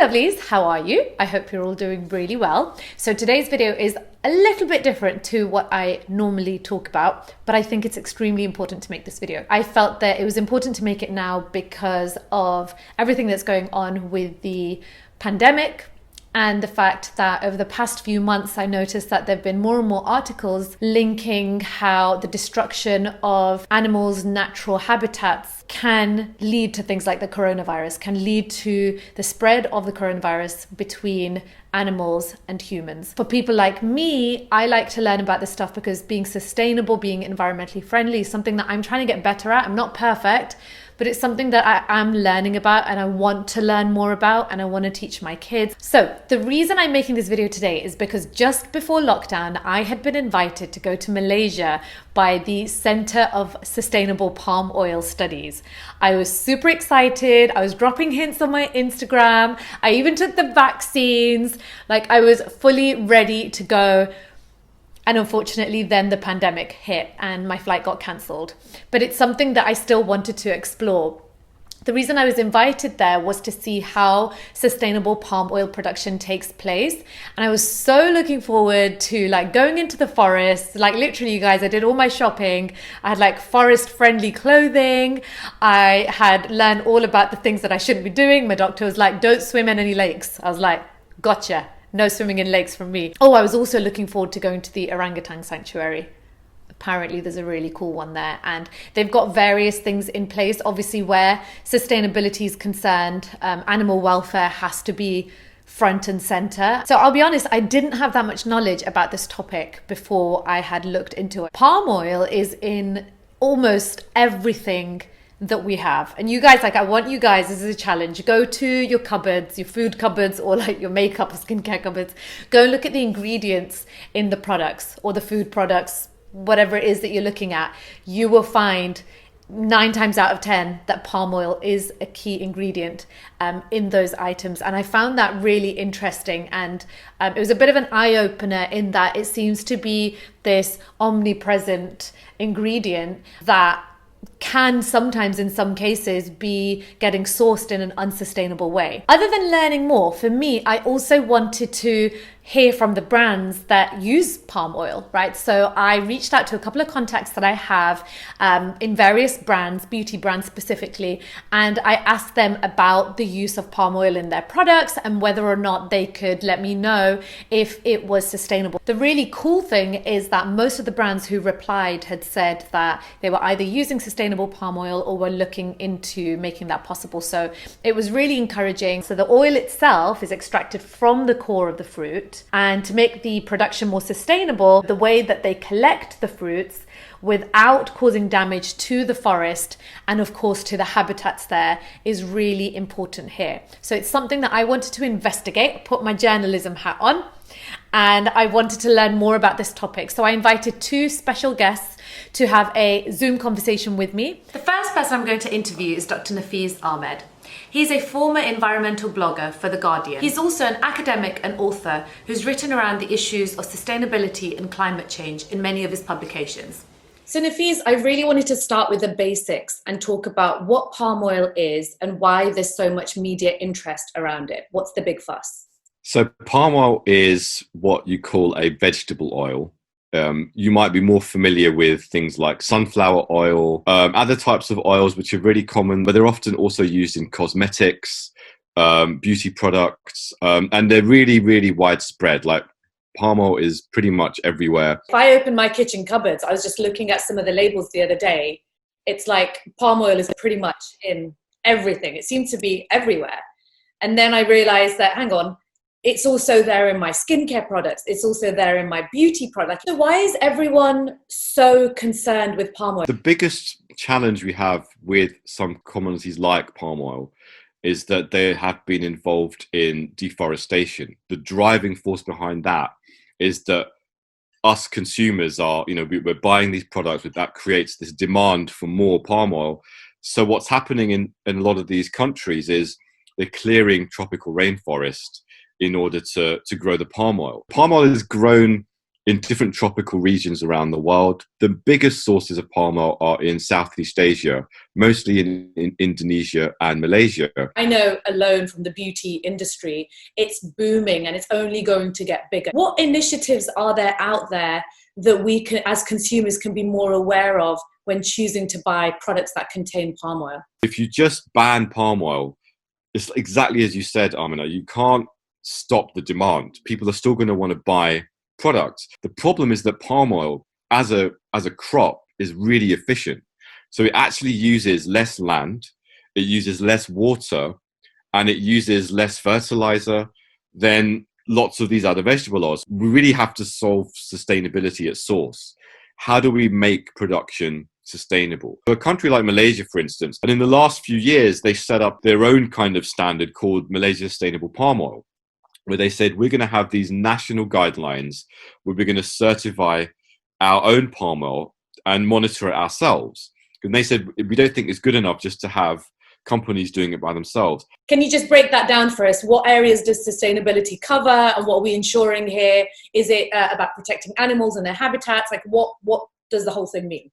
lovelies, how are you? I hope you're all doing really well. So today's video is a little bit different to what I normally talk about, but I think it's extremely important to make this video. I felt that it was important to make it now because of everything that's going on with the pandemic, and the fact that over the past few months, I noticed that there have been more and more articles linking how the destruction of animals' natural habitats can lead to things like the coronavirus, can lead to the spread of the coronavirus between animals and humans. For people like me, I like to learn about this stuff because being sustainable, being environmentally friendly is something that I'm trying to get better at. I'm not perfect, but it's something that I am learning about and I want to learn more about and I want to teach my kids. So the reason I'm making this video today is because just before lockdown, I had been invited to go to Malaysia by the Center of Sustainable Palm Oil Studies. I was super excited. I was dropping hints on my Instagram. I even took the vaccines. Like, I was fully ready to go. And unfortunately, then the pandemic hit and my flight got cancelled. But it's something that I still wanted to explore. The reason I was invited there was to see how sustainable palm oil production takes place. And I was so looking forward to going into the forest. Literally, you guys, I did all my shopping. I had forest friendly clothing. I had learned all about the things that I shouldn't be doing. My doctor was like, don't swim in any lakes. I was like, gotcha. No swimming in lakes from me. Oh, I was also looking forward to going to the orangutan sanctuary. Apparently there's a really cool one there, and they've got various things in place. Obviously, where sustainability is concerned, animal welfare has to be front and center. So I'll be honest, I didn't have that much knowledge about this topic before I had looked into it. Palm oil is in almost everything that we have. And you guys, I want you guys, this is a challenge, go to your cupboards, your food cupboards, or your makeup or skincare cupboards, go and look at the ingredients in the products or the food products, whatever it is that you're looking at. You will find 9 times out of 10 that palm oil is a key ingredient in those items. And I found that really interesting. And it was a bit of an eye-opener in that it seems to be this omnipresent ingredient that can sometimes, in some cases, be getting sourced in an unsustainable way. Other than learning more, for me, I also wanted to hear from the brands that use palm oil, right? So I reached out to a couple of contacts that I have in various brands, beauty brands specifically, and I asked them about the use of palm oil in their products and whether or not they could let me know if it was sustainable. The really cool thing is that most of the brands who replied had said that they were either using sustainable palm oil or were looking into making that possible. So it was really encouraging. So the oil itself is extracted from the core of the fruit. And to make the production more sustainable, the way that they collect the fruits without causing damage to the forest and of course to the habitats there is really important here. So it's something that I wanted to investigate, put my journalism hat on, and I wanted to learn more about this topic. So I invited 2 special guests to have a Zoom conversation with me. The first person I'm going to interview is Dr. Nafeez Ahmed. He's a former environmental blogger for The Guardian. He's also an academic and author who's written around the issues of sustainability and climate change in many of his publications. So Nafeez, I really wanted to start with the basics and talk about what palm oil is and why there's so much media interest around it. What's the big fuss? So palm oil is what you call a vegetable oil. You might be more familiar with things like sunflower oil, other types of oils which are really common, but they're often also used in cosmetics, beauty products, and they're really, really widespread. Palm oil is pretty much everywhere. If I open my kitchen cupboards, I was just looking at some of the labels the other day. It's like palm oil is pretty much in everything. It seems to be everywhere. And then I realized that, hang on, it's also there in my skincare products. It's also there in my beauty products. So why is everyone so concerned with palm oil? The biggest challenge we have with some commodities like palm oil is that they have been involved in deforestation. The driving force behind that is that us consumers are, we're buying these products, but that creates this demand for more palm oil. So what's happening in a lot of these countries is they're clearing tropical rainforest in order to grow the palm oil. Palm oil is grown in different tropical regions around the world. The biggest sources of palm oil are in Southeast Asia, mostly in Indonesia and Malaysia. I know alone from the beauty industry, it's booming and it's only going to get bigger. What initiatives are there out there that we can, as consumers, can be more aware of when choosing to buy products that contain palm oil? If you just ban palm oil, it's exactly as you said, Amena, you can't stop the demand. People are still going to want to buy products. The problem is that palm oil as a crop is really efficient. So it actually uses less land, it uses less water, and it uses less fertilizer than lots of these other vegetable oils. We really have to solve sustainability at source. How do we make production sustainable? For a country like Malaysia, for instance, and in the last few years, they set up their own kind of standard called Malaysia Sustainable Palm Oil, where they said, we're going to have these national guidelines where we're going to certify our own palm oil and monitor it ourselves. And they said, we don't think it's good enough just to have companies doing it by themselves. Can you just break that down for us? What areas does sustainability cover and what are we ensuring here? Is it about protecting animals and their habitats? Like what does the whole thing mean?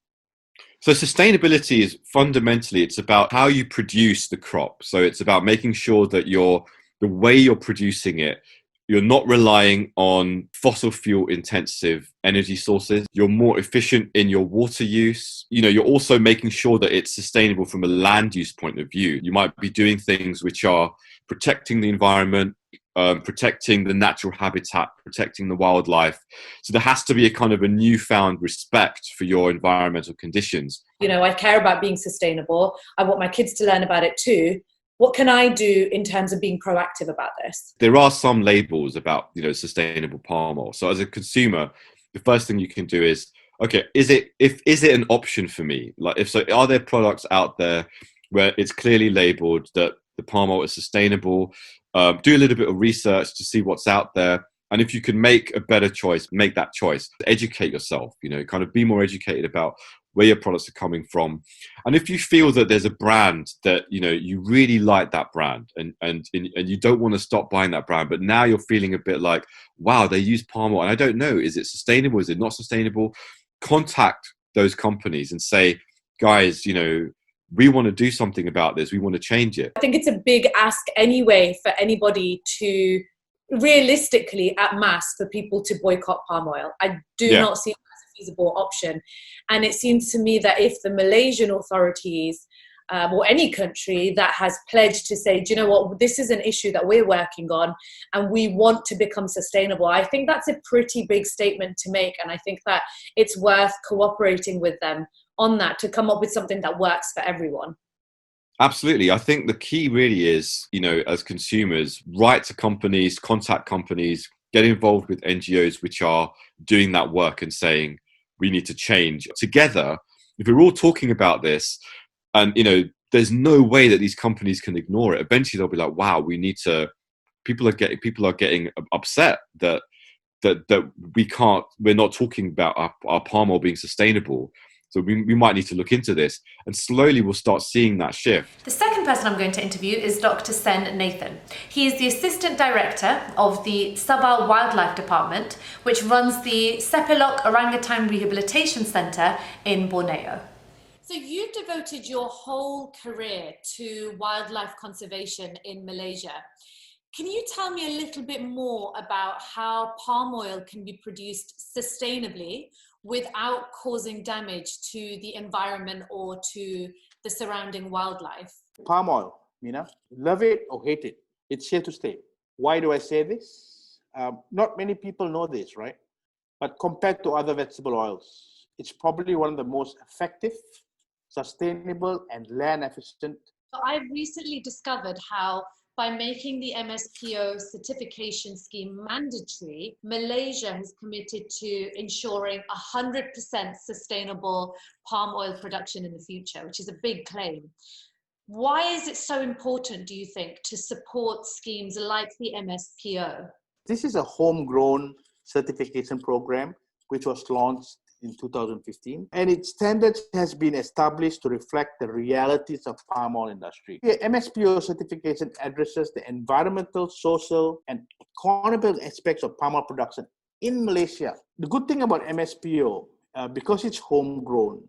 So sustainability is fundamentally, it's about how you produce the crop. So it's about making sure that the way you're producing it, you're not relying on fossil fuel intensive energy sources. You're more efficient in your water use. You're also making sure that it's sustainable from a land use point of view. You might be doing things which are protecting the environment, protecting the natural habitat, protecting the wildlife. So there has to be a kind of a newfound respect for your environmental conditions. I care about being sustainable. I want my kids to learn about it too. What can I do in terms of being proactive about this? There are some labels about, sustainable palm oil. So as a consumer, the first thing you can do is, okay, is it an option for me? Like, if so, are there products out there where it's clearly labeled that the palm oil is sustainable? Do a little bit of research to see what's out there. And if you can make a better choice, make that choice. Educate yourself, kind of be more educated about where your products are coming from. And if you feel that there's a brand that, you really like that brand and you don't want to stop buying that brand, but now you're feeling a bit like, wow, they use palm oil and I don't know, is it sustainable? Is it not sustainable? Contact those companies and say, guys, we want to do something about this. We want to change it. I think it's a big ask anyway for anybody to realistically at mass for people to boycott palm oil. I do not see it as a feasible option. And it seems to me that if the Malaysian authorities or any country that has pledged to say, do you know what, this is an issue that we're working on and we want to become sustainable, I think that's a pretty big statement to make. And I think that it's worth cooperating with them on that to come up with something that works for everyone. Absolutely. I think the key really is, as consumers, write to companies, contact companies, get involved with NGOs which are doing that work and saying, we need to change together. If we're all talking about this and, there's no way that these companies can ignore it. Eventually they'll be like, wow, we need to, people are getting upset that we're not talking about our palm oil being sustainable. So we might need to look into this and slowly we'll start seeing that shift. The second person I'm going to interview is Dr. Sen Nathan. He is the Assistant Director of the Sabah Wildlife Department, which runs the Sepelok Orangutan Rehabilitation Centre in Borneo. So you've devoted your whole career to wildlife conservation in Malaysia. Can you tell me a little bit more about how palm oil can be produced sustainably without causing damage to the environment or to the surrounding wildlife? Palm oil, love it or hate it, it's here to stay. Why do I say this? Not many people know this, right? But compared to other vegetable oils, it's probably one of the most effective, sustainable, and land efficient. So I've recently discovered how by making the MSPO certification scheme mandatory, Malaysia has committed to ensuring 100% sustainable palm oil production in the future, which is a big claim. Why is it so important, do you think, to support schemes like the MSPO? This is a homegrown certification program which was launched in 2015, and its standards has been established to reflect the realities of palm oil industry. The MSPO certification addresses the environmental, social, and economic aspects of palm oil production in Malaysia, the good thing about MSPO, because it's homegrown,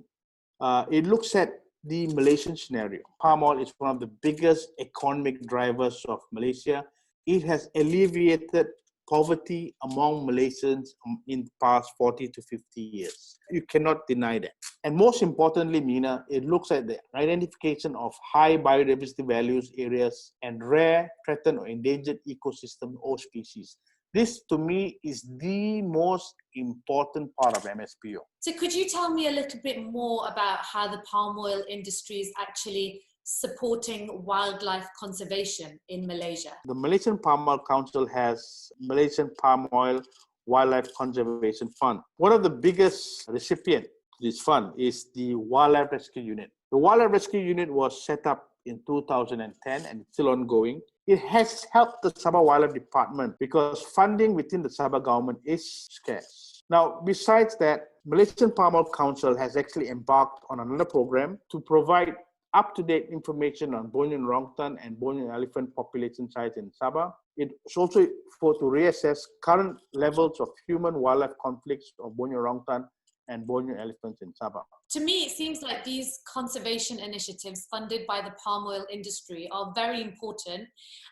it looks at the Malaysian scenario. Palm oil is one of the biggest economic drivers of Malaysia. It has alleviated poverty among Malaysians in the past 40 to 50 years. You cannot deny that. And most importantly, Mina, it looks at the identification of high biodiversity values areas and rare, threatened or endangered ecosystem or species. This, to me, is the most important part of MSPO. So could you tell me a little bit more about how the palm oil industry is actually supporting wildlife conservation in Malaysia? The Malaysian Palm Oil Council has Malaysian Palm Oil Wildlife Conservation Fund. One of the biggest recipients to this fund is the Wildlife Rescue Unit. The Wildlife Rescue Unit was set up in 2010 and it's still ongoing. It has helped the Sabah Wildlife Department because funding within the Sabah government is scarce. Now, besides that, Malaysian Palm Oil Council has actually embarked on another program to provide up-to-date information on Borneo orangutan and Borneo elephant population size in Sabah. It's also to reassess current levels of human-wildlife conflicts of Borneo orangutan and Borneo elephants in Sabah. To me, it seems like these conservation initiatives funded by the palm oil industry are very important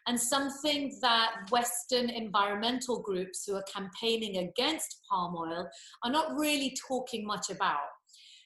and something that Western environmental groups who are campaigning against palm oil are not really talking much about.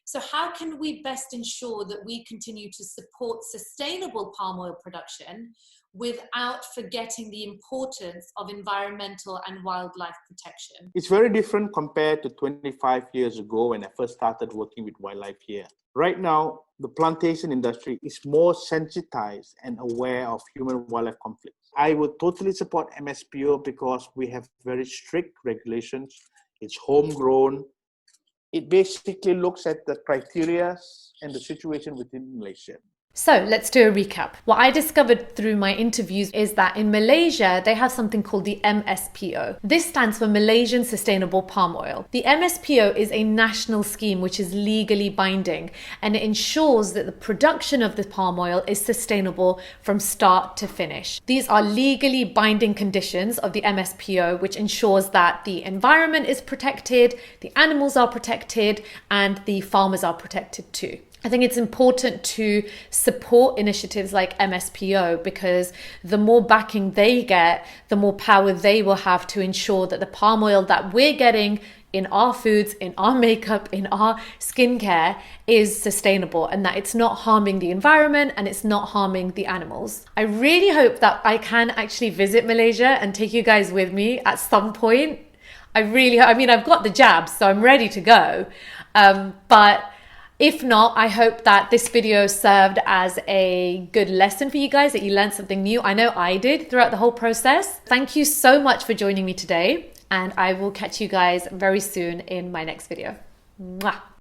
So how can we best ensure that we continue to support sustainable palm oil production without forgetting the importance of environmental and wildlife protection? It's very different compared to 25 years ago when I first started working with wildlife here. Right now, the plantation industry is more sensitized and aware of human-wildlife conflicts. I would totally support MSPO because we have very strict regulations. It's homegrown. It basically looks at the criteria and the situation within Malaysia. So let's do a recap. What I discovered through my interviews is that in Malaysia, they have something called the MSPO. This stands for Malaysian Sustainable Palm Oil. The MSPO is a national scheme which is legally binding and it ensures that the production of the palm oil is sustainable from start to finish. These are legally binding conditions of the MSPO which ensures that the environment is protected, the animals are protected, and the farmers are protected too. I think it's important to support initiatives like MSPO because the more backing they get, the more power they will have to ensure that the palm oil that we're getting in our foods, in our makeup, in our skincare is sustainable and that it's not harming the environment and it's not harming the animals. I really hope that I can actually visit Malaysia and take you guys with me at some point. I've got the jabs, so I'm ready to go. But if not, I hope that this video served as a good lesson for you guys, that you learned something new. I know I did throughout the whole process. Thank you so much for joining me today, and I will catch you guys very soon in my next video. Mwah!